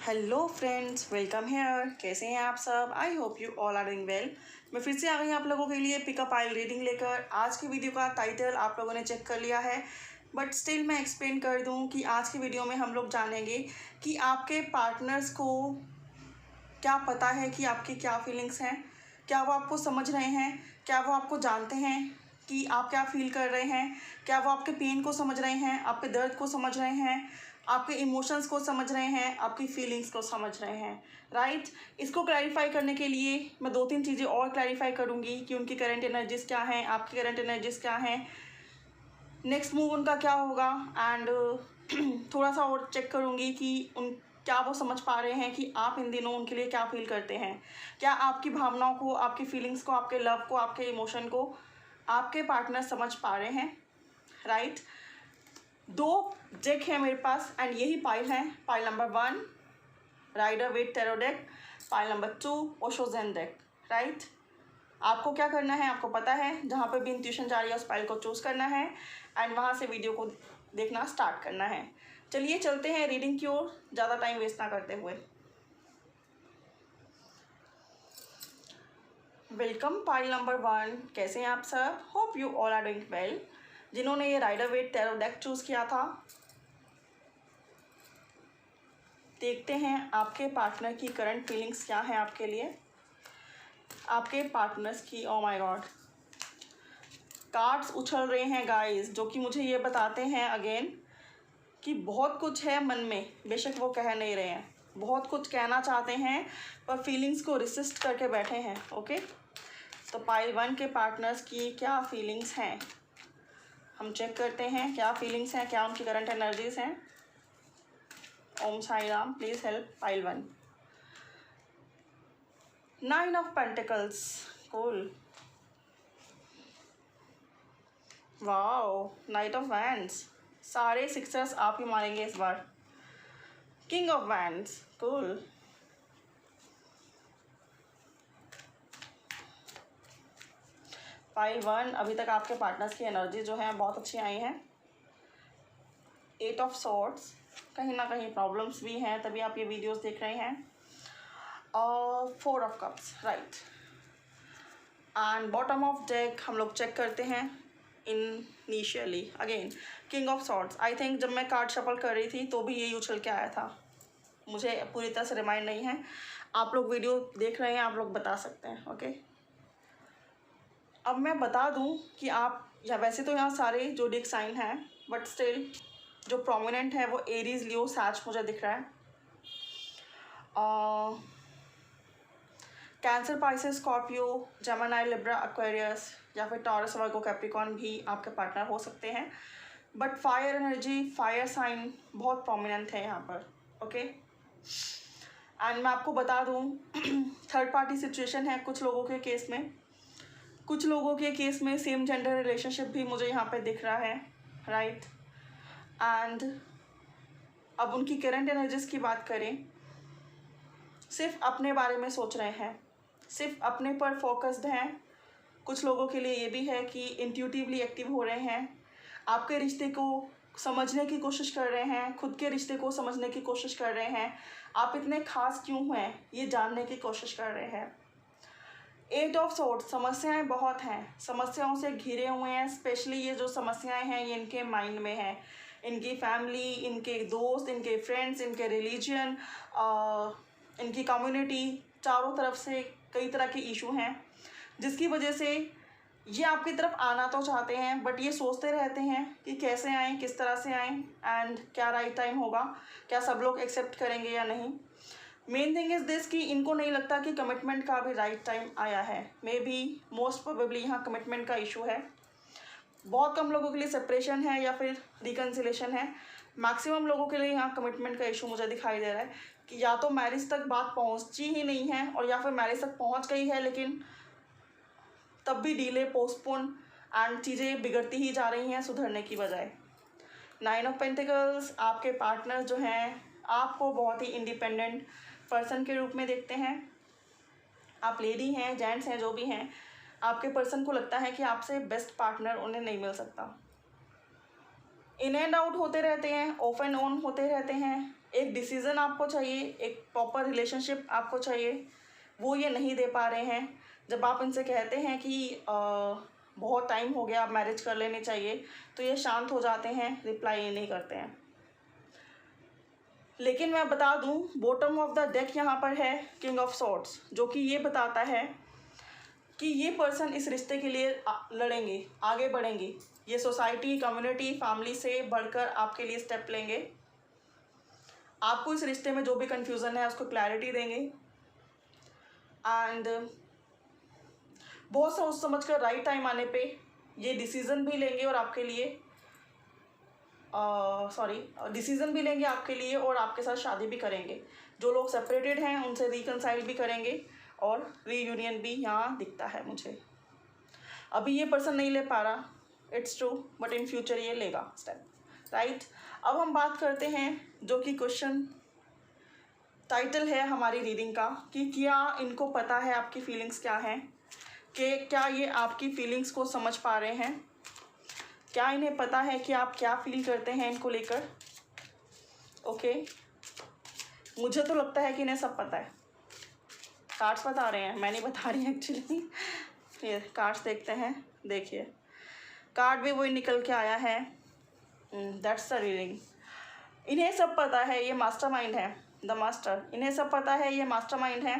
Hello friends, welcome hair. कैसे हैं आप सब? I hope you all are doing well. मैं फिर से आ गई आप लोगों के लिए पिकअप आइल रीडिंग लेकर। आज की वीडियो का टाइटल आप लोगों ने चेक कर लिया है, बट स्टिल मैं एक्सप्लेन कर दूं कि आज की वीडियो में हम लोग जानेंगे कि आपके पार्टनर्स को क्या पता है कि आपकी क्या फीलिंग्स हैं, क्या वो आपको समझ रहे हैं, क्या वो आपको जानते हैं कि आप क्या फील कर रहे हैं, क्या वो आपके पेन को समझ रहे हैं, आपके दर्द को समझ रहे हैं, आपके इमोशंस को समझ रहे हैं, आपकी फीलिंग्स को समझ रहे हैं। राइट। इसको क्लैरिफाई करने के लिए मैं 2-3 चीज़ें और क्लैरिफाई करूँगी कि उनकी करंट एनर्जीज़ क्या हैं, आपकी करंट एनर्जीज़ क्या हैं, नेक्स्ट मूव उनका क्या होगा, एंड थोड़ा सा और चेक करूँगी कि उन क्या वो समझ पा रहे हैं कि आप इन दिनों उनके लिए क्या फील करते हैं, क्या आपकी भावनाओं को, आपकी फीलिंग्स को, आपके लव को, आपके इमोशन को आपके पार्टनर समझ पा रहे हैं। राइट। 2 डेक है मेरे पास एंड यही पाइल है। Pile number 1 Rider Waite tarot deck, pile number 2 Osho Zen deck. Right. आपको क्या करना है आपको पता है, जहाँ पे भी इंट्यूशन जा रही है उस पाइल को चूज़ करना है एंड वहाँ से वीडियो को देखना स्टार्ट करना है। चलिए चलते हैं रीडिंग की ओर, ज़्यादा टाइम वेस्ट ना करते हुए। Welcome pile number 1। कैसे हैं आप सब? Hope you all are doing well. जिन्होंने ये Rider Waite tarot deck choose किया था, देखते हैं आपके पार्टनर की करंट फीलिंग्स क्या हैं आपके लिए, आपके पार्टनर्स की। ओ माय गॉड, कार्ड्स उछल रहे हैं गाइस, जो कि मुझे ये बताते हैं अगेन कि बहुत कुछ है मन में, बेशक वो कह नहीं रहे हैं, बहुत कुछ कहना चाहते हैं पर फीलिंग्स को रिसिस्ट करके बैठे हैं। ओके, तो पाइल 1 के पार्टनर्स की क्या फीलिंग्स हैं हम चेक करते हैं। क्या फीलिंग्स हैं, क्या उनकी करंट एनर्जीज हैं। Om Sai Ram, please help pile 1। 9 of pentacles, cool. Wow, knight of wands, सारे सिक्सर्स आप ही मारेंगे इस बार। King of wands, cool. Pile 1, अभी तक आपके पार्टनर्स की एनर्जी जो है बहुत अच्छी आई हैं। 8 ऑफ सॉर्ड्स, कहीं ना कहीं प्रॉब्लम्स भी हैं तभी आप ये वीडियोस देख रहे हैं। और 4 of cups, right. And bottom of deck हम लोग चेक करते हैं initially. Again king of swords. I think जब मैं कार्ड शफल कर रही थी तो भी यही उछल के आया था, मुझे पूरी तरह से रिमाइंड नहीं है। आप लोग वीडियो देख रहे हैं, आप लोग बता सकते हैं। ओके, अब मैं बता दूं कि आप, या वैसे तो यहाँ सारे ज़ोडिएक साइन हैं, बट स्टिल जो प्रोमिनेंट है वो एरीज, लियो, सैज मुझे दिख रहा है। Cancer, Pisces, Scorpio, Gemini, Libra, Aquarius या फिर टॉरस, वर्गो, कैप्रिकॉर्न भी आपके पार्टनर हो सकते हैं। But fire energy, fire sign बहुत प्रोमिनेंट है यहाँ पर। ओके, एंड मैं आपको बता दूँ थर्ड पार्टी सिचुएशन है कुछ लोगों के केस में। कुछ लोगों के केस में सेम जेंडर रिलेशनशिप भी मुझे यहाँ पे दिख रहा है। राइट। एंड अब उनकी करंट एनर्जीज की बात करें, सिर्फ अपने बारे में सोच रहे हैं, सिर्फ अपने पर फोकस्ड हैं। कुछ लोगों के लिए ये भी है कि इंट्यूटिवली एक्टिव हो रहे हैं, आपके रिश्ते को समझने की कोशिश कर रहे हैं, खुद के रिश्ते को समझने की कोशिश कर रहे हैं, आप इतने खास क्यों हैं ये जानने की कोशिश कर रहे हैं। 8 ऑफ सॉर्ड्स, समस्याएं बहुत हैं, समस्याओं से घिरे हुए हैं। स्पेशली ये जो समस्याएं हैं ये इनके माइंड में हैं, इनकी फैमिली, इनके दोस्त, इनके फ्रेंड्स, इनके रिलीजन, इनकी कम्युनिटी, चारों तरफ से कई तरह के इशू हैं, जिसकी वजह से ये आपकी तरफ आना तो चाहते हैं बट ये सोचते रहते हैं कि कैसे आएँ, किस तरह से आएँ, एंड क्या राइट टाइम होगा, क्या सब लोग एक्सेप्ट करेंगे या नहीं। मेन थिंग इज़ दिस कि इनको नहीं लगता कि कमिटमेंट का भी राइट टाइम आया है। मे बी, मोस्ट प्रोबेबली यहाँ कमिटमेंट का इशू है। बहुत कम लोगों के लिए सेपरेशन है या फिर रिकन्सिलेशन है। मैक्सिमम लोगों के लिए यहाँ कमिटमेंट का इशू मुझे दिखाई दे रहा है कि या तो मैरिज तक बात पहुँची ही नहीं है, और या फिर मैरिज तक पहुँच गई है लेकिन तब भी डिले, पोस्टपोन एंड चीज़ें बिगड़ती ही जा रही हैं सुधरने की बजाय। 9 ऑफ पेंटिकल्स, आपके पार्टनर जो हैं आपको बहुत ही इंडिपेंडेंट पर्सन के रूप में देखते हैं। आप लेडी हैं, जेंट्स हैं, जो भी हैं, आपके पर्सन को लगता है कि आपसे बेस्ट पार्टनर उन्हें नहीं मिल सकता। इन एंड आउट होते रहते हैं, ऑफ एंड ऑन होते रहते हैं, एक डिसीज़न आपको चाहिए, एक प्रॉपर रिलेशनशिप आपको चाहिए, वो ये नहीं दे पा रहे हैं। जब आप इनसे कहते हैं कि बहुत टाइम हो गया, आप मैरिज कर लेनी चाहिए, तो ये शांत हो जाते हैं, रिप्लाई नहीं करते हैं। लेकिन मैं बता दूं, बॉटम ऑफ द डेक यहाँ पर है किंग ऑफ सॉर्ड्स, जो कि ये बताता है कि ये पर्सन इस रिश्ते के लिए लड़ेंगे, आगे बढ़ेंगे। ये सोसाइटी, कम्युनिटी, फैमिली से बढ़कर आपके लिए स्टेप लेंगे। आपको इस रिश्ते में जो भी कन्फ्यूज़न है उसको क्लैरिटी देंगे एंड बहुत सोच समझ कर राइट टाइम आने पे ये डिसीज़न भी लेंगे और आपके लिए डिसीज़न भी लेंगे आपके लिए और आपके साथ शादी भी करेंगे। जो लोग सेपरेटेड हैं उनसे रिकनसाइल भी करेंगे और रीयूनियन भी यहाँ दिखता है मुझे। अभी ये पर्सन नहीं ले पा रहा, it's true, but in future ये लेगा स्टेप, राइट। अब हम बात करते हैं जो कि क्वेश्चन टाइटल है हमारी रीडिंग का, कि क्या इनको पता है आपकी फीलिंग्स क्या हैं, कि क्या ये आपकी फीलिंग्स को समझ पा रहे हैं, क्या इन्हें पता है कि आप क्या फील करते हैं इनको लेकर। ओके, मुझे तो लगता है कि इन्हें सब पता है। कार्ड्स बता रहे हैं, मैं नहीं बता रही एक्चुअली। ये कार्ड्स देखते हैं, देखिए कार्ड भी वही निकल के आया है, दैट्स द रीडिंग। इन्हें सब पता है, ये मास्टरमाइंड है, द मास्टर। इन्हें सब पता है, ये मास्टरमाइंड है।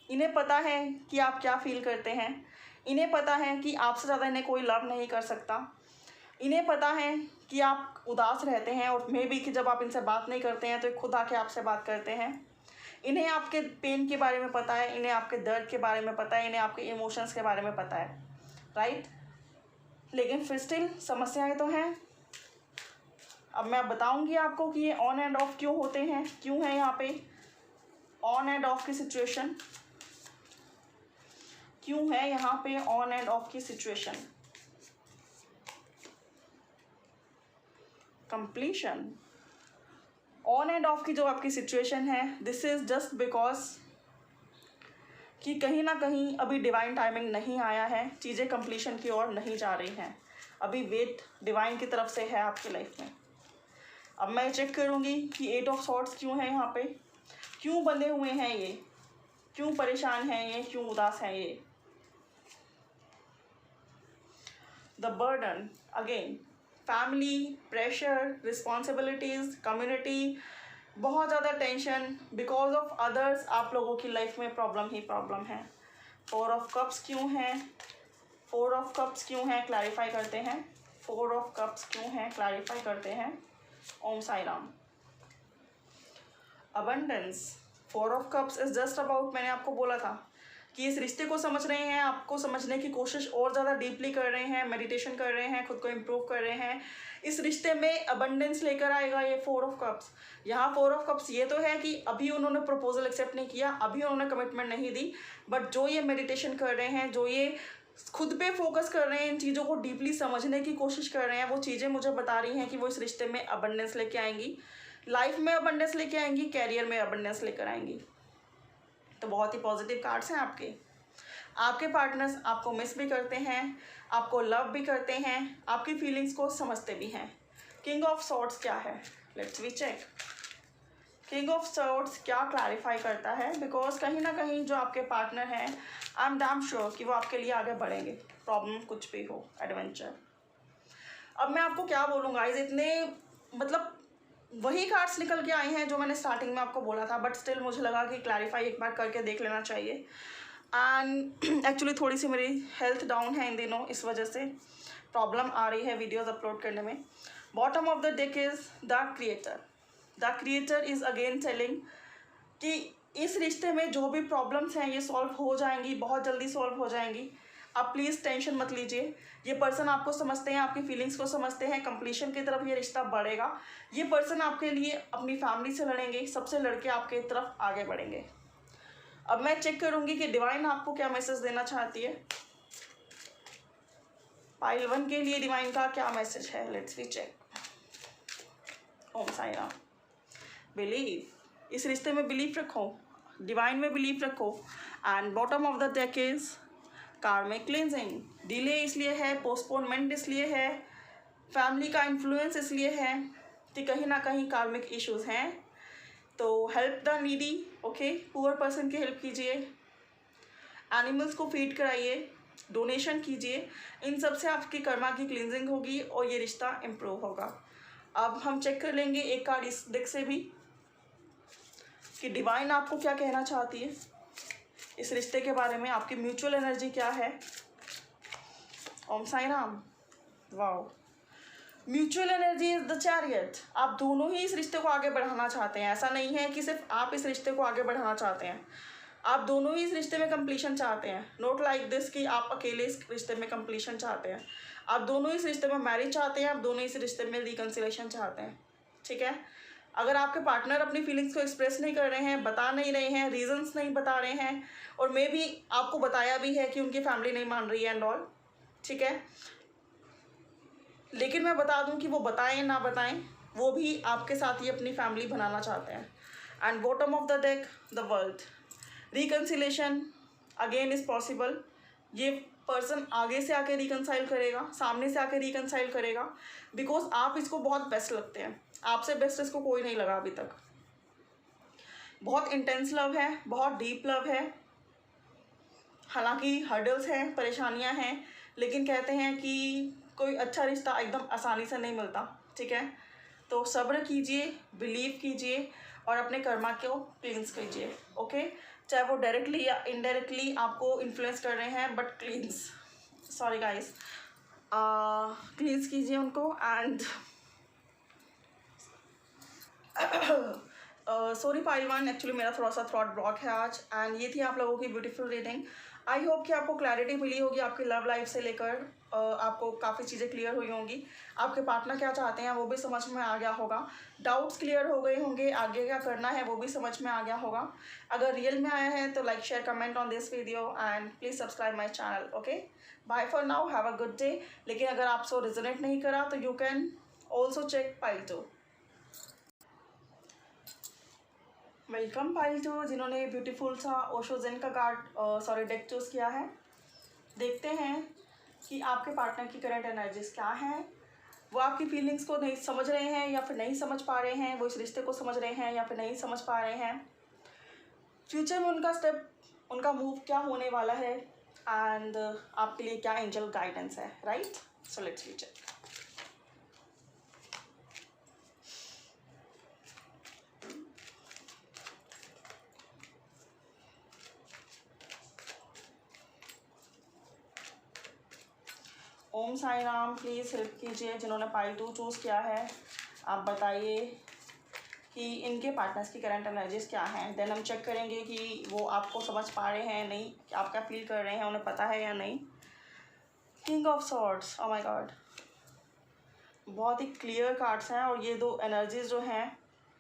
इन्हें पता है कि आप क्या फील करते हैं। इन्हें पता है कि आपसे ज़्यादा इन्हें कोई लव नहीं कर सकता। इन्हें पता है कि आप उदास रहते हैं और मे बी कि जब आप इनसे बात नहीं करते हैं तो ये खुद आके आपसे बात करते हैं। इन्हें आपके पेन के बारे में पता है, इन्हें आपके दर्द के बारे में पता है, इन्हें आपके इमोशंस के बारे में पता है, राइट। लेकिन फिर स्टिल समस्याएं तो हैं। अब मैं बताऊंगी आपको कि ये ऑन एंड ऑफ क्यों होते हैं, क्यों है यहाँ पे ऑन एंड ऑफ की सिचुएशन, क्यों है यहाँ पे ऑन एंड ऑफ की situation. Completion, on end of की जो आपकी सिचुएशन है, दिस इज जस्ट बिकॉज कि कहीं ना कहीं अभी डिवाइन टाइमिंग नहीं आया है, चीज़ें कंप्लीशन की ओर नहीं जा रही हैं, अभी वेट डिवाइन की तरफ से है आपकी लाइफ में। अब मैं चेक करूँगी कि 8 ऑफ सॉर्ड्स क्यों है यहाँ पे, क्यों बंधे हुए हैं ये, क्यों परेशान हैं ये, क्यों उदास हैं ये। The burden, again family, pressure, responsibilities, community, बहुत ज़्यादा टेंशन, बिकॉज ऑफ अदर्स। आप लोगों की लाइफ में प्रॉब्लम ही प्रॉब्लम है। 4 ऑफ कप्स क्यों हैं, 4 ऑफ कप्स क्यों हैं, क्लैरिफाई करते हैं। 4 ऑफ कप्स क्यों हैं, क्लैरिफाई करते हैं। Om Sai Ram. Abundance, 4 of cups is just about, मैंने आपको बोला था कि इस रिश्ते को समझ रहे हैं, आपको समझने की कोशिश और ज़्यादा डीपली कर रहे हैं, मेडिटेशन कर रहे हैं, खुद को इम्प्रूव कर रहे हैं। इस रिश्ते में अबंडेंस लेकर आएगा ये 4 ऑफ कप्स। यहाँ 4 ऑफ कप्स ये तो है कि अभी उन्होंने प्रपोजल एक्सेप्ट नहीं किया, अभी उन्होंने कमिटमेंट नहीं दी, बट जो ये मेडिटेशन कर रहे हैं, जो ये खुद पे फोकस कर रहे हैं, इन चीज़ों को डीपली समझने की कोशिश कर रहे हैं, वो चीज़ें मुझे बता रही हैं कि वो इस रिश्ते में अबंडेंस लेके आएंगी, लाइफ में अबंडेंस लेके आएंगी, कैरियर में अबंडेंस लेकर आएंगी। तो बहुत ही पॉजिटिव कार्ड्स हैं आपके। आपके पार्टनर्स आपको मिस भी करते हैं, आपको लव भी करते हैं, आपकी फीलिंग्स को समझते भी हैं। किंग ऑफ सॉर्ड्स क्या है, let's we check. King of swords क्या क्लैरिफाई करता है, बिकॉज कहीं ना कहीं जो आपके पार्टनर हैं, आई एम डैम श्योर कि वो आपके लिए आगे बढ़ेंगे, प्रॉब्लम कुछ भी हो, एडवेंचर। अब मैं आपको क्या बोलूँ गाइस, इतने मतलब वही कार्ड्स निकल के आई हैं जो मैंने स्टार्टिंग में आपको बोला था, बट स्टिल मुझे लगा कि क्लैरिफाई एक बार करके देख लेना चाहिए। एंड एक्चुअली थोड़ी सी मेरी हेल्थ डाउन है इन दिनों, इस वजह से प्रॉब्लम आ रही है वीडियोस अपलोड करने में। Bottom of the deck is the creator. The creator is again telling कि इस रिश्ते में जो भी प्रॉब्लम्स हैं ये सॉल्व हो जाएंगी, बहुत जल्दी सॉल्व हो जाएंगी। आप प्लीज़ टेंशन मत लीजिए। ये पर्सन आपको समझते हैं, आपकी फीलिंग्स को समझते हैं, कंप्लीशन की तरफ ये रिश्ता बढ़ेगा। ये पर्सन आपके लिए अपनी फैमिली से लड़ेंगे, सबसे लड़के आपके तरफ आगे बढ़ेंगे। अब मैं चेक करूंगी कि डिवाइन आपको क्या मैसेज देना चाहती है। पाइल 1 के लिए डिवाइन का क्या मैसेज है, let's we check. Om Sai Ram. Believe, इस रिश्ते में बिलीव रखो, डिवाइन में बिलीव रखो। And bottom of the deck is karmic cleansing. Delay इसलिए है, पोस्टपोनमेंट इसलिए है, फैमिली का इन्फ्लुएंस इसलिए है कि कहीं ना कहीं कार्मिक इश्यूज हैं, तो help the needy, okay, poor person की हेल्प कीजिए, एनिमल्स को फीड कराइए, डोनेशन कीजिए। इन सब से आपकी कर्मा की क्लींजिंग होगी और ये रिश्ता इम्प्रूव होगा। अब हम चेक कर लेंगे एक कार्ड इस डेक से भी कि डिवाइन आपको क्या कहना चाहती है इस रिश्ते के बारे में, आपकी म्यूचुअल एनर्जी क्या है। Om Sai Ram. Wow, mutual energy is the chariot. आप दोनों ही इस रिश्ते को आगे बढ़ाना चाहते हैं। ऐसा नहीं है कि सिर्फ आप इस रिश्ते को आगे बढ़ाना चाहते हैं, आप दोनों ही इस रिश्ते में कंप्लीशन चाहते हैं। नॉट लाइक दिस कि आप अकेले इस रिश्ते में कंप्लीशन चाहते हैं। आप दोनों इस रिश्ते में मैरिज चाहते हैं, आप दोनों इस रिश्ते में रिकन्सिलेशन चाहते हैं। ठीक है, अगर आपके पार्टनर अपनी फीलिंग्स को एक्सप्रेस नहीं कर रहे हैं, बता नहीं रहे हैं, रीजंस नहीं बता रहे हैं, और मे भी आपको बताया भी है कि उनकी फैमिली नहीं मान रही है एंड ऑल, ठीक है, लेकिन मैं बता दूं कि वो बताएं ना बताएं, वो भी आपके साथ ही अपनी फैमिली बनाना चाहते हैं। And bottom of the deck the world, reconciliation again is possible. ये पर्सन आगे से आके रिकन्साइल करेगा, सामने से आके रिकन्साइल करेगा, बिकॉज आप इसको बहुत बेस्ट लगते हैं। आपसे बेस्ट इसको कोई नहीं लगा अभी तक। बहुत इंटेंस लव है, बहुत डीप लव है। हालांकि हर्डल्स हैं, परेशानियां हैं, लेकिन कहते हैं कि कोई अच्छा रिश्ता एकदम आसानी से नहीं मिलता। ठीक है, तो सब्र कीजिए, बिलीव कीजिए और अपने कर्मा को क्लींस कीजिए। ओके, चाहे वो डायरेक्टली या इनडायरेक्टली आपको इन्फ्लुएंस कर रहे हैं, बट क्लींस, सॉरी गाइस, क्लींस कीजिए उनको। एंड सॉरी पाइलवान, एक्चुअली मेरा थोड़ा सा थ्रॉट ब्लॉक है आज। एंड ये थी आप लोगों की ब्यूटीफुल रीडिंग। आई होप कि आपको क्लैरिटी मिली होगी आपकी लव लाइफ से लेकर, आपको काफ़ी चीज़ें क्लियर हुई होंगी। आपके पार्टनर क्या चाहते हैं वो भी समझ में आ गया होगा, डाउट्स क्लियर हो गए होंगे, आगे क्या करना है वो भी समझ में आ गया होगा। अगर रियल में आया है तो like share comment on this video and please subscribe my channel. Okay, bye for now, have a good day. लेकिन अगर आपसे रिजोनेट नहीं करा तो you can also check pile 2। Welcome pile 2, जिन्होंने ब्यूटीफुल सा ओशो जेन का कार्ड डेक चूज़ किया है। देखते हैं कि आपके पार्टनर की करंट एनर्जीज क्या हैं। वो आपकी फीलिंग्स को नहीं समझ रहे हैं या फिर नहीं समझ पा रहे हैं, वो इस रिश्ते को समझ रहे हैं या फिर नहीं समझ पा रहे हैं, फ्यूचर में उनका स्टेप, उनका मूव क्या होने वाला है, एंड आपके लिए क्या एंजल गाइडेंस है। Right, so let's check. Om Sai Ram, please help कीजिए जिन्होंने पाइल 2 चूज़ किया है। आप बताइए कि इनके पार्टनर्स की करंट एनर्जीज क्या हैं। देन हम चेक करेंगे कि वो आपको समझ पा रहे हैं नहीं, आप क्या फील कर रहे हैं, उन्हें पता है या नहीं। King of swords, oh my God, बहुत ही क्लियर कार्ड्स हैं। और ये दो एनर्जीज जो हैं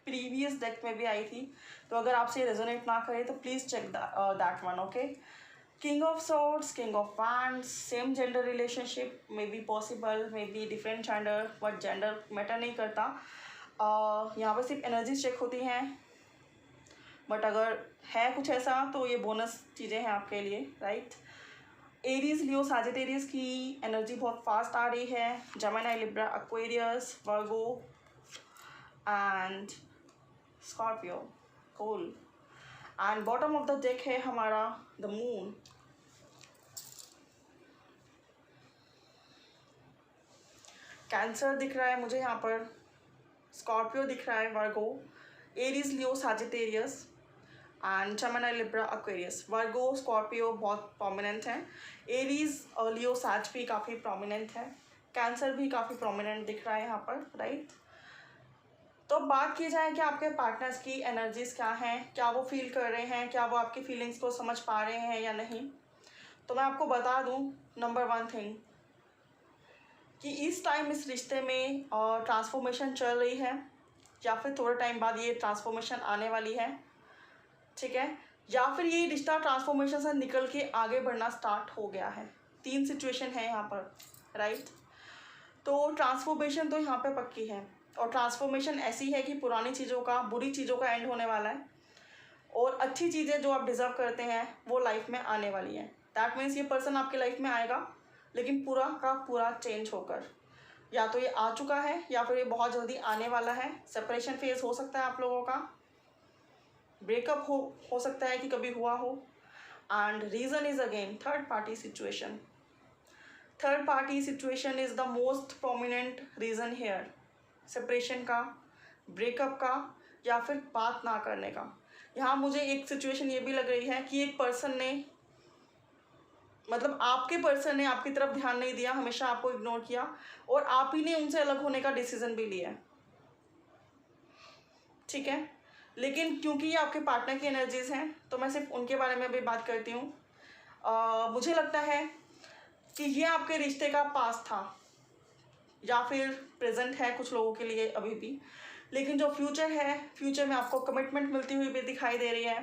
प्रीवियस डेक में भी आई थी, तो अगर आपसे रेजोनेट ना करे तो please check that one. Okay, king of swords, king of wands, same gender relationship may be possible, may be different gender, but gender matter नहीं करता। यहाँ पर सिर्फ एनर्जीज चेक होती हैं, बट अगर है कुछ ऐसा तो ये बोनस चीज़ें हैं आपके लिए। राइट, एरीज, लियो, सजिटेरियस की एनर्जी बहुत फास्ट आ रही है। Gemini, Libra, Aquarius, Virgo and Scorpio, cool. And bottom of the deck है हमारा द मून। कैंसर दिख रहा है मुझे यहाँ पर, स्कॉर्पियो दिख रहा है, Virgo, Aries, Leo, Sagittarius and Gemini, Libra, Aquarius. Virgo, Scorpio बहुत प्रोमिनेंट हैं, एरीज, लियो, सैज भी काफ़ी प्रोमिनेंट है, कैंसर भी काफ़ी प्रोमिनेंट दिख रहा है यहाँ पर। राइट, तो बात की जाए कि आपके पार्टनर्स की एनर्जीज क्या हैं, क्या वो फील कर रहे हैं, क्या वो आपकी फीलिंग्स को समझ पा रहे हैं या नहीं, तो मैं आपको बता दूं नंबर 1 थिंग कि इस टाइम इस रिश्ते में ट्रांसफॉर्मेशन चल रही है, या फिर थोड़े टाइम बाद ये ट्रांसफॉर्मेशन आने वाली है। ठीक है, या फिर ये रिश्ता ट्रांसफॉर्मेशन से निकल के आगे बढ़ना स्टार्ट हो गया है। 3 सिचुएशन है यहाँ पर। राइट, तो ट्रांसफॉर्मेशन तो यहाँ पे पक्की है, और ट्रांसफॉर्मेशन ऐसी है कि पुरानी चीज़ों का, बुरी चीज़ों का एंड होने वाला है, और अच्छी चीज़ें जो आप डिज़र्व करते हैं वो लाइफ में आने वाली हैं। दैट मीन्स ये पर्सन आपके लाइफ में आएगा, लेकिन पूरा का पूरा चेंज होकर, या तो ये आ चुका है या फिर ये बहुत जल्दी आने वाला है। सेपरेशन फेज हो सकता है आप लोगों का, ब्रेकअप हो सकता है कि कभी हुआ हो। And reason is again third party situation. Third party situation is the most prominent reason here, separation का, ब्रेकअप का, या फिर बात ना करने का। यहाँ मुझे एक सिचुएशन ये भी लग रही है कि एक पर्सन ने, मतलब आपके पर्सन ने आपकी तरफ ध्यान नहीं दिया, हमेशा आपको इग्नोर किया, और आप ही ने उनसे अलग होने का डिसीजन भी लिया है, ठीक है। लेकिन क्योंकि ये आपके पार्टनर की एनर्जीज़ हैं तो मैं सिर्फ उनके बारे में भी बात करती हूँ। मुझे लगता है कि ये आपके रिश्ते का पास्ट था या फिर प्रेजेंट है कुछ लोगों के लिए अभी भी, लेकिन जो फ्यूचर है, फ्यूचर में आपको कमिटमेंट मिलती हुई भी दिखाई दे रही है।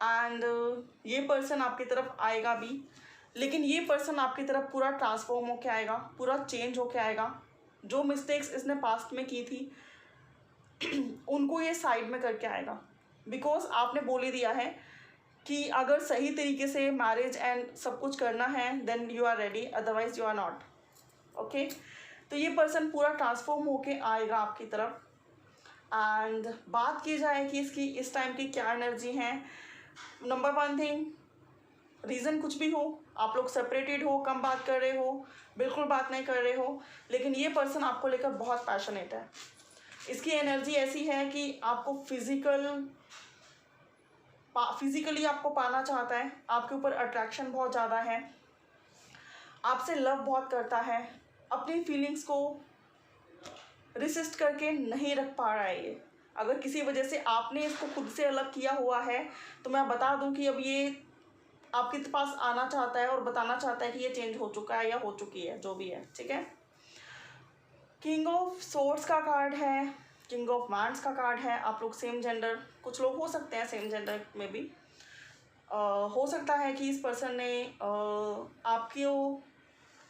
एंड ये पर्सन आपकी तरफ आएगा भी, लेकिन ये पर्सन आपकी तरफ पूरा ट्रांसफॉर्म होके आएगा, पूरा चेंज होके आएगा। जो मिस्टेक्स इसने पास्ट में की थी उनको ये साइड में करके आएगा, बिकॉज आपने बोल ही दिया है कि अगर सही तरीके से मैरिज एंड सब कुछ करना है then you are ready, otherwise you are not. Okay, तो ये पर्सन पूरा ट्रांसफॉर्म होके आएगा आपकी तरफ। एंड बात की जाए कि इसकी इस टाइम की क्या एनर्जी है, नंबर वन थिंग, रीज़न कुछ भी हो, आप लोग सेपरेटेड हो, कम बात कर रहे हो, बिल्कुल बात नहीं कर रहे हो, लेकिन ये पर्सन आपको लेकर बहुत पैशनेट है। इसकी एनर्जी ऐसी है कि आपको फिजिकली आपको पाना चाहता है, आपके ऊपर अट्रैक्शन बहुत ज़्यादा है, आपसे लव बहुत करता है, अपनी फीलिंग्स को रिसिस्ट करके नहीं रख पा रहा है ये। अगर किसी वजह से आपने इसको खुद से अलग किया हुआ है तो मैं बता दूं कि अब ये आपके पास आना चाहता है और बताना चाहता है कि ये चेंज हो चुका है या हो चुकी है, जो भी है, ठीक है। किंग ऑफ सोर्ड्स का कार्ड है, किंग ऑफ वांड्स का कार्ड है। आप लोग सेम जेंडर, कुछ लोग हो सकते हैं सेम जेंडर में भी, हो सकता है कि इस पर्सन ने आपकी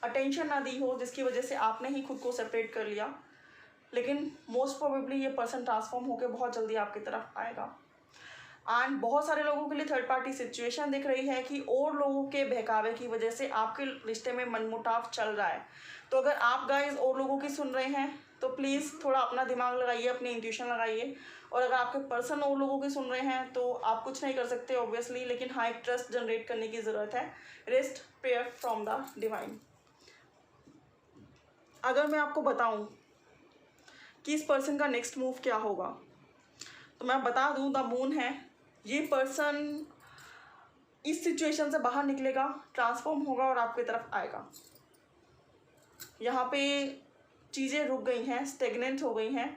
अटेंशन ना दी हो, जिसकी वजह से आपने ही खुद को सेपरेट कर लिया, लेकिन मोस्ट प्रोबेबली ये पर्सन ट्रांसफॉर्म होकर बहुत जल्दी आपकी तरफ आएगा। एंड बहुत सारे लोगों के लिए थर्ड पार्टी सिचुएशन दिख रही है कि और लोगों के बहकावे की वजह से आपके रिश्ते में मनमुटाव चल रहा है। तो अगर आप गाइस और लोगों की सुन रहे हैं तो प्लीज़ थोड़ा अपना दिमाग लगाइए, अपनी इंट्यूशन लगाइए। और अगर आपके पर्सन और लोगों की सुन रहे हैं तो आप कुछ नहीं कर सकते ऑब्वियसली, लेकिन हाँ, एक ट्रस्ट जनरेट करने की ज़रूरत है। Rest prayer from the divine. अगर मैं आपको बताऊं कि इस पर्सन का नेक्स्ट मूव क्या होगा तो मैं बता दूं, द मून है। ये पर्सन इस सिचुएशन से बाहर निकलेगा, ट्रांसफॉर्म होगा और आपकी तरफ आएगा। यहाँ पे चीज़ें रुक गई हैं, स्टेगनेंट हो गई हैं,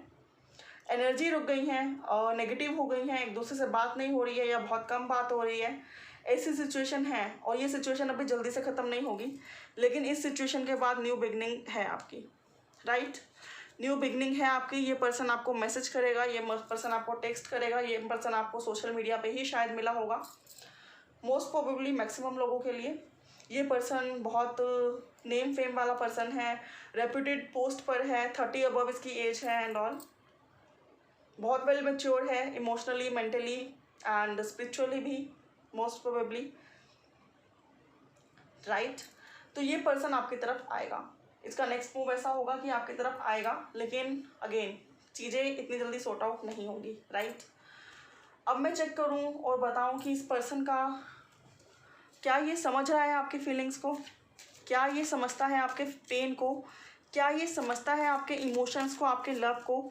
एनर्जी रुक गई हैं और नेगेटिव हो गई हैं, एक दूसरे से बात नहीं हो रही है या बहुत कम बात हो रही है, ऐसी सिचुएशन है। और ये सिचुएशन अभी जल्दी से ख़त्म नहीं होगी, लेकिन इस सिचुएशन के बाद न्यू बिगनिंग है आपकी, राइट। न्यू बिगनिंग है आपकी। ये पर्सन आपको मैसेज करेगा, ये पर्सन आपको टेक्स्ट करेगा, ये पर्सन आपको सोशल मीडिया पे ही शायद मिला होगा, मोस्ट प्रोबेबली मैक्सिमम लोगों के लिए। ये पर्सन बहुत नेम फेम वाला पर्सन है, रेप्यूटेड पोस्ट पर है, 30 अबव इसकी एज है एंड ऑल, बहुत वेल मैच्योर है इमोशनली, मेंटली एंड स्पिरिचुअली भी मोस्ट प्रोबेबली, राइट। तो ये पर्सन आपकी तरफ आएगा। इसका नेक्स्ट मूव ऐसा होगा कि आपकी तरफ आएगा, लेकिन अगेन चीज़ें इतनी जल्दी सॉर्ट आउट नहीं होंगी, राइट। अब मैं चेक करूं और बताऊं कि इस पर्सन का क्या ये समझ रहा है आपकी फीलिंग्स को, क्या ये समझता है आपके पेन को, क्या ये समझता है आपके इमोशंस को, आपके लव को,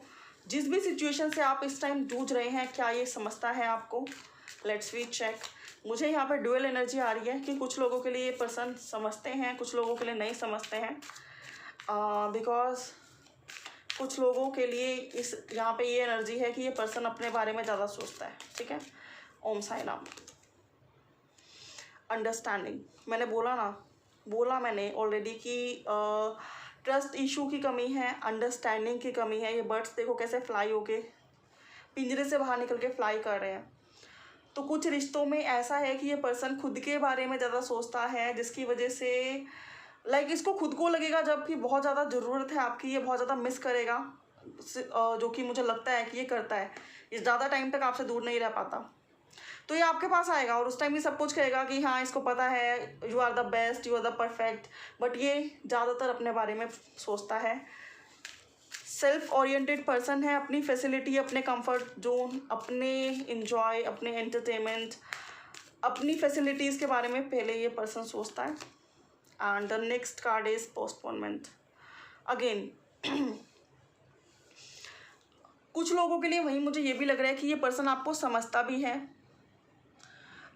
जिस भी सिचुएशन से आप इस टाइम जूझ रहे हैं, क्या ये समझता है आपको। Let's we check. मुझे यहाँ पर डुअल एनर्जी आ रही है कि कुछ लोगों के लिए ये पर्सन समझते हैं, कुछ लोगों के लिए नहीं समझते हैं, बिकॉज कुछ लोगों के लिए इस यहाँ पे ये एनर्जी है कि ये पर्सन अपने बारे में ज़्यादा सोचता है, ठीक है। ओम साई राम। अंडरस्टैंडिंग, मैंने बोला मैंने ऑलरेडी कि ट्रस्ट इशू की कमी है, अंडरस्टैंडिंग की कमी है। ये बर्ड्स देखो कैसे फ्लाई होके पिंजरे से बाहर निकल के फ्लाई कर रहे हैं। तो कुछ रिश्तों में ऐसा है कि ये पर्सन खुद के बारे में ज़्यादा सोचता है, जिसकी वजह से लाइक इसको खुद को लगेगा जबकि बहुत ज़्यादा ज़रूरत है आपकी, ये बहुत ज़्यादा मिस करेगा, जो कि मुझे लगता है कि ये करता है। ये ज़्यादा टाइम तक आपसे दूर नहीं रह पाता, तो ये आपके पास आएगा और उस टाइम ये सब कुछ कहेगा कि हाँ, इसको पता है you are the best, you are the perfect, but ये ज़्यादातर अपने बारे में सोचता है। सेल्फ ओरिएंटेड पर्सन है, अपनी फैसिलिटी, अपने कंफर्ट जोन, अपने इंजॉय, अपने एंटरटेनमेंट, अपनी फैसिलिटीज़ के बारे में पहले ये पर्सन सोचता है. And the next card is postponement. Again कुछ लोगों के लिए वहीं मुझे ये भी लग रहा है कि ये पर्सन आपको समझता भी है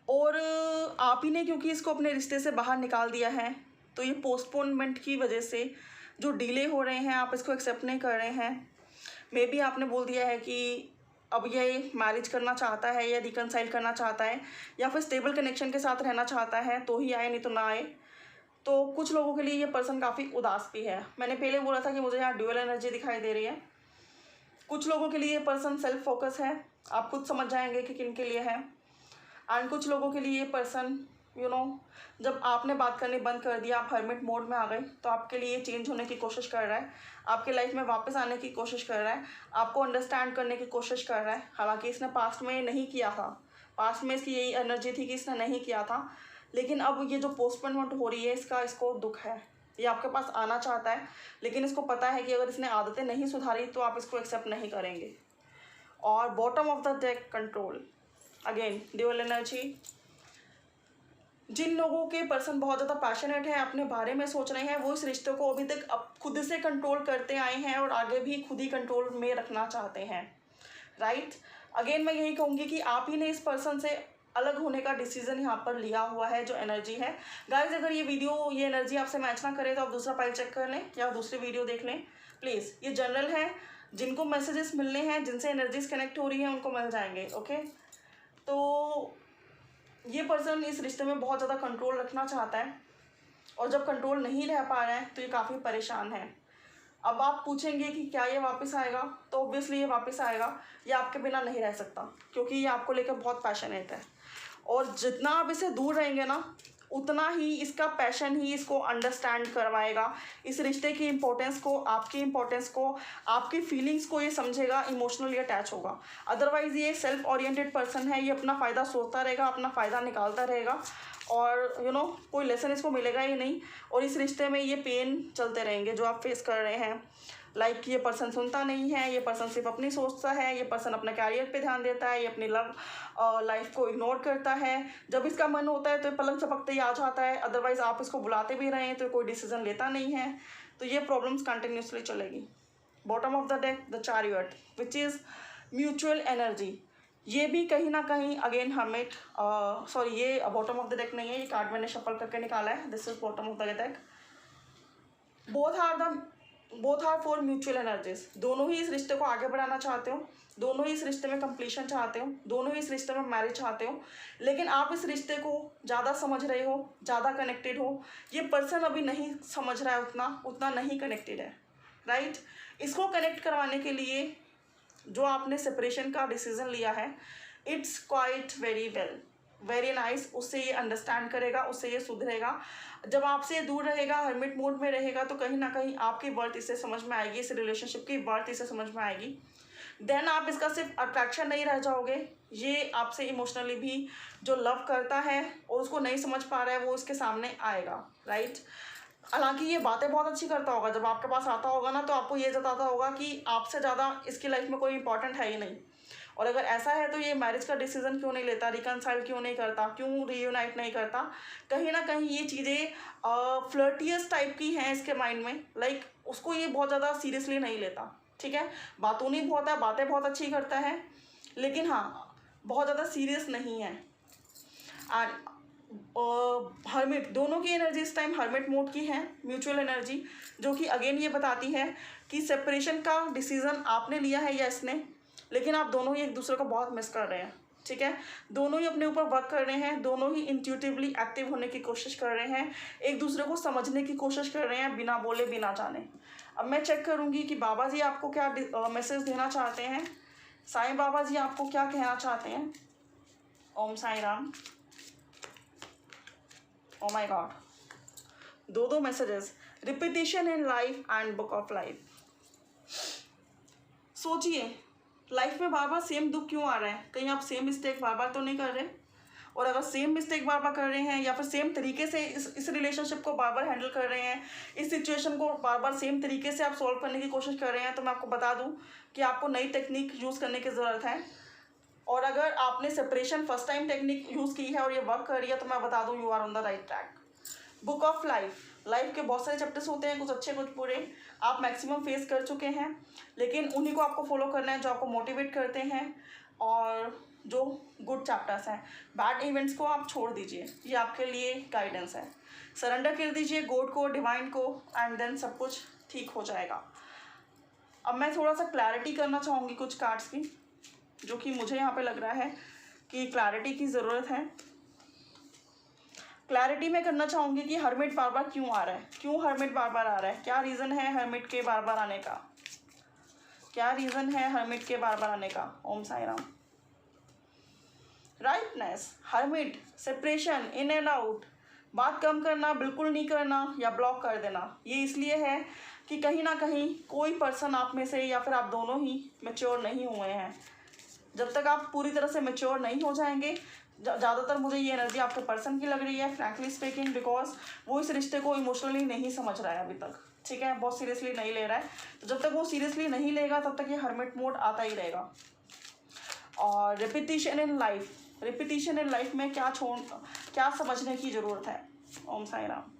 और आप ही ने क्योंकि इसको अपने रिश्ते से बाहर निकाल दिया है, तो ये पोस्टपोनमेंट की वजह से जो डिले हो रहे हैं आप इसको एक्सेप्ट नहीं कर रहे हैं. मे बी आपने बोल दिया है कि अब ये मैरिज करना चाहता है या रिकनसाइल करना चाहता है या फिर स्टेबल कनेक्शन के साथ रहना चाहता है तो ही आए, नहीं तो ना आए. तो कुछ लोगों के लिए ये पर्सन काफ़ी उदास भी है. मैंने पहले बोला था कि मुझे यहाँ ड्यूअल एनर्जी दिखाई दे रही है. कुछ लोगों के लिए ये पर्सन सेल्फ फोकस है, आप खुद समझ जाएंगे कि किन के लिए है. एंड कुछ लोगों के लिए ये पर्सन जब आपने बात करनी बंद कर दिया, आप हर्मिट मोड में आ गए, तो आपके लिए चेंज होने की कोशिश कर रहा है, आपके लाइफ में वापस आने की कोशिश कर रहा है, आपको अंडरस्टैंड करने की कोशिश कर रहा है. हालांकि इसने पास्ट में नहीं किया था, पास्ट में इसकी यही एनर्जी थी कि इसने नहीं किया था, लेकिन अब ये जो पोस्टपोनमेंट हो रही है इसको दुख है. ये आपके पास आना चाहता है, लेकिन इसको पता है कि अगर इसने आदतें नहीं सुधारी तो आप इसको एक्सेप्ट नहीं करेंगे. और bottom of the deck control. Again dual energy. जिन लोगों के पर्सन बहुत ज़्यादा पैशनेट है, अपने बारे में सोच रहे हैं, वो इस रिश्ते को अभी तक अब खुद से कंट्रोल करते आए हैं और आगे भी खुद ही कंट्रोल में रखना चाहते हैं. राइट. अगेन मैं यही कहूँगी कि आप ही ने इस पर्सन से अलग होने का डिसीजन यहाँ पर लिया हुआ है. जो एनर्जी है गाइज, अगर ये एनर्जी आपसे मैच ना करे तो आप दूसरा फाइल चेक कर लें या दूसरी वीडियो देख लें प्लीज़. ये जनरल है, जिनको मैसेजेस मिलने हैं, जिनसे एनर्जीज कनेक्ट हो रही हैं उनको मिल जाएंगे. ओके. तो ये पर्सन इस रिश्ते में बहुत ज़्यादा कंट्रोल रखना चाहता है और जब कंट्रोल नहीं रह पा रहा है तो ये काफ़ी परेशान है. अब आप पूछेंगे कि क्या ये वापस आएगा, तो ऑब्वियसली ये वापस आएगा. ये आपके बिना नहीं रह सकता क्योंकि ये आपको लेकर बहुत पैशनेट है. और जितना आप इसे दूर रहेंगे ना, उतना ही इसका पैशन ही इसको अंडरस्टैंड करवाएगा. इस रिश्ते की इम्पोर्टेंस को, आपकी इम्पोर्टेंस को, आपकी फीलिंग्स को ये समझेगा, इमोशनली अटैच होगा. अदरवाइज़ ये सेल्फ ओरिएंटेड पर्सन है, ये अपना फ़ायदा सोचता रहेगा, अपना फ़ायदा निकालता रहेगा और कोई लेसन इसको मिलेगा ही नहीं. और इस रिश्ते में ये पेन चलते रहेंगे जो आप फेस कर रहे हैं. लाइक ये पर्सन सुनता नहीं है, ये पर्सन सिर्फ अपनी सोचता है, ये पर्सन अपने कैरियर पे ध्यान देता है, ये अपनी लव लाइफ को इग्नोर करता है. जब इसका मन होता है तो पलक झपकते ही आ जाता है, अदरवाइज़ आप इसको बुलाते भी रहें तो कोई डिसीजन लेता नहीं है. तो ये प्रॉब्लम्स कंटिन्यूसली चलेगी. Bottom of the deck the chariot which is mutual energy. ये भी कहीं ना कहीं अगेन हर्मिट, सॉरी ये बॉटम ऑफ द डेक नहीं है, ये कार्ड मैंने शफल करके निकाला है. This is bottom of the deck. Both are for mutual energies. दोनों ही इस रिश्ते को आगे बढ़ाना चाहते हो, दोनों ही इस रिश्ते में कंप्लीशन चाहते हो, दोनों ही इस रिश्ते में मैरिज चाहते हो, लेकिन आप इस रिश्ते को ज़्यादा समझ रहे हो, ज़्यादा कनेक्टेड हो. ये पर्सन अभी नहीं समझ रहा है, उतना नहीं कनेक्टेड है. राइट. इसको कनेक्ट करवाने के लिए जो आपने सेपरेशन का डिसीजन लिया है, इट्स क्वाइट वेरी नाइस. उससे ये अंडरस्टैंड करेगा, उससे ये सुधरेगा. जब आपसे दूर रहेगा, हर्मिट मोड में रहेगा, तो कहीं ना कहीं आपकी वर्थ इसे समझ में आएगी, इस रिलेशनशिप की वर्थ इसे समझ में आएगी. देन आप इसका सिर्फ अट्रैक्शन नहीं रह जाओगे, ये आपसे इमोशनली भी जो लव करता है और उसको नहीं समझ पा रहा है वो इसके सामने आएगा. राइट. हालांकि ये बातें बहुत अच्छी करता होगा, जब आपके पास आता होगा ना तो आपको ये जताता होगा कि आपसे ज़्यादा इसकी लाइफ में कोई इंपॉर्टेंट है ही नहीं. और अगर ऐसा है तो ये मैरिज का डिसीजन क्यों नहीं लेता, रिकनसाइल क्यों नहीं करता, क्यों रीयूनाइट नहीं करता. कहीं ना कहीं ये चीज़ें फ्लर्टियस टाइप की हैं इसके माइंड में. लाइक उसको ये बहुत ज़्यादा सीरियसली नहीं लेता. ठीक है. बातूनी बहुत है, बातें बहुत अच्छी करता है, लेकिन हाँ बहुत ज़्यादा सीरियस नहीं है. एंड हर्मिट, दोनों की एनर्जी इस टाइम हर्मिट मोड की है, म्यूचुअल एनर्जी, जो कि अगेन ये बताती है कि सेपरेशन का डिसीजन आपने लिया है या इसने, लेकिन आप दोनों ही एक दूसरे को बहुत मिस कर रहे हैं. ठीक है. दोनों ही अपने ऊपर वर्क कर रहे हैं, दोनों ही इंट्यूटिवली एक्टिव होने की कोशिश कर रहे हैं, एक दूसरे को समझने की कोशिश कर रहे हैं बिना बोले बिना जाने. अब मैं चेक करूँगी कि बाबा जी आपको क्या मैसेज देना चाहते हैं, साईं बाबा जी आपको क्या कहना चाहते हैं. Om Sai Ram. Oh my God, दो messages. Repetition in life and book of life. सोचिए, लाइफ में बार बार सेम दुख क्यों आ रहा है. कहीं आप सेम मिस्टेक बार बार तो नहीं कर रहे. और अगर सेम मिस्टेक बार बार कर रहे हैं या फिर सेम तरीके से इस रिलेशनशिप को बार बार हैंडल कर रहे हैं, इस सिचुएशन को बार बार सेम तरीके से आप सॉल्व करने की कोशिश कर रहे हैं, तो मैं आपको बता दूं कि आपको नई टेक्निक यूज़ करने की ज़रूरत है। और अगर आपने separation first time technique use की है और ये वर्क कर रही है, तो मैं बता दूँ you are on the right track. Book of life के बहुत सारे चैप्टर्स होते हैं, कुछ अच्छे कुछ बुरे, आप मैक्सिमम फेस कर चुके हैं, लेकिन उन्हीं को आपको फॉलो करना है जो आपको मोटिवेट करते हैं और जो गुड चैप्टर्स हैं। बैड इवेंट्स को आप छोड़ दीजिए, ये आपके लिए गाइडेंस है। सरेंडर कर दीजिए गॉड को, डिवाइन को, एंड देन सब कुछ ठीक हो जाएगा। अब मैं थोड़ा सा क्लैरिटी करना चाहूँगी कुछ कार्ड्स की, जो कि मुझे यहाँ पे लग रहा है कि क्लैरिटी की ज़रूरत है। क्लैरिटी मैं करना चाहूँगी कि हर्मिट बार बार क्यों आ रहा है, क्यों हर्मिट बार बार आ रहा है, क्या रीज़न है हर्मिट के बार बार आने का, क्या रीज़न है हर्मिट के बार बार आने का। Om Sai Ram. Rightness, hermit, separation, in and out, बात कम करना, बिल्कुल नहीं करना या ब्लॉक कर देना। ये इसलिए है कि कहीं ना कहीं कोई पर्सन आप में से या फिर आप दोनों ही मैच्योर नहीं हुए हैं। जब तक आप पूरी तरह से मैच्योर नहीं हो जाएंगे, ज़्यादातर मुझे ये एनर्जी आपके पर्सन की लग रही है फ्रैंकली स्पीकिंग, बिकॉज वो इस रिश्ते को इमोशनली नहीं समझ रहा है अभी तक, ठीक है, बहुत सीरियसली नहीं ले रहा है। तो जब तक वो सीरियसली नहीं लेगा तब तक ये हर्मिट मोड आता ही रहेगा। और रिपीटिशन इन लाइफ में क्या समझने की ज़रूरत है। Om Sai Ram.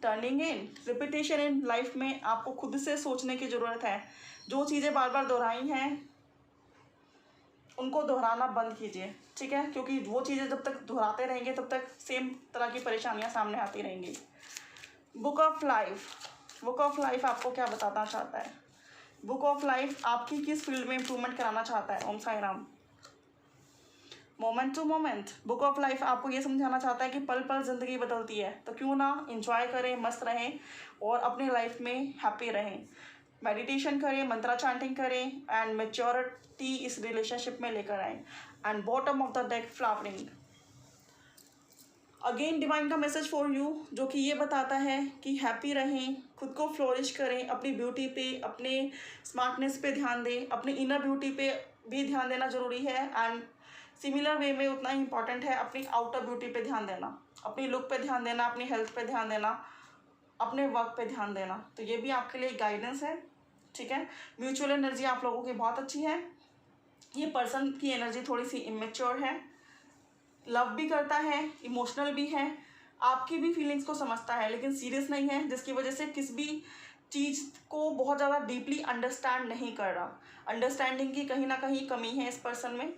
Turning in, repetition in life में आपको खुद से सोचने की ज़रूरत है। जो चीज़ें बार बार दोहराई हैं उनको दोहराना बंद कीजिए, ठीक है, क्योंकि वो चीज़ें जब तक दोहराते रहेंगे तब तक सेम तरह की परेशानियां सामने आती रहेंगी। बुक ऑफ लाइफ आपको क्या बताना चाहता है। बुक ऑफ लाइफ आपकी किस फील्ड में इम्प्रूवमेंट कराना चाहता है। Om Sai Ram. Moment to moment, book of life आपको ये समझाना चाहता है कि पल पल ज़िंदगी बदलती है, तो क्यों ना एंजॉय करें, मस्त रहें और अपनी लाइफ में हैप्पी रहें। मेडिटेशन करें, मंत्रा चैंटिंग करें एंड मैच्योरिटी इस रिलेशनशिप में लेकर आएँ। And bottom of the deck, flowering. Again divine का मैसेज फॉर यू, जो कि ये बताता है कि हैप्पी रहें, खुद को फ्लोरिश करें, अपनी ब्यूटी पे, अपने स्मार्टनेस पे ध्यान दें, अपनी इनर ब्यूटी पे भी ध्यान देना ज़रूरी है। एंड सिमिलर वे में उतना ही इंपॉर्टेंट है अपनी आउटर ब्यूटी पे ध्यान देना, अपनी लुक पे ध्यान देना, अपनी हेल्थ पे ध्यान देना, अपने वर्क पे ध्यान देना। तो ये भी आपके लिए गाइडेंस है, ठीक है। म्यूचुअल एनर्जी आप लोगों की बहुत अच्छी है। ये पर्सन की एनर्जी थोड़ी सी इमेच्योर है, लव भी करता है, इमोशनल भी है, आपकी भी फीलिंग्स को समझता है, लेकिन सीरियस नहीं है, जिसकी वजह से किस भी चीज़ को बहुत ज़्यादा डीपली अंडरस्टैंड नहीं कर रहा। अंडरस्टैंडिंग की कहीं ना कहीं कमी है इस पर्सन में।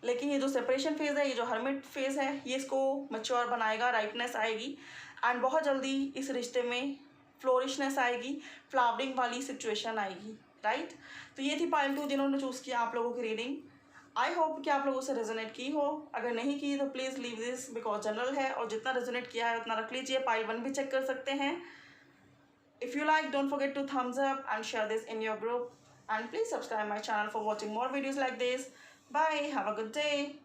लेकिन ये जो सेपरेशन फेज़ है, ये जो हर्मिट फेज़ है, ये इसको मैच्योर बनाएगा, राइटनेस आएगी एंड बहुत जल्दी इस रिश्ते में फ्लोरिशनेस आएगी, फ्लावरिंग वाली सिचुएशन आएगी, राइट। तो ये थी पाइल 2 जिन्होंने चूज़ किया आप लोगों की रीडिंग। आई होप कि आप लोगों से रेजोनेट की हो। अगर नहीं की तो please leave this, because general है और जितना रेजोनेट किया है उतना रख लीजिए। पाइल 1 भी चेक कर सकते हैं। If you like, don't forget to thumbs up and share this in your group, and please subscribe my channel for watching more videos like this. Bye, have a good day.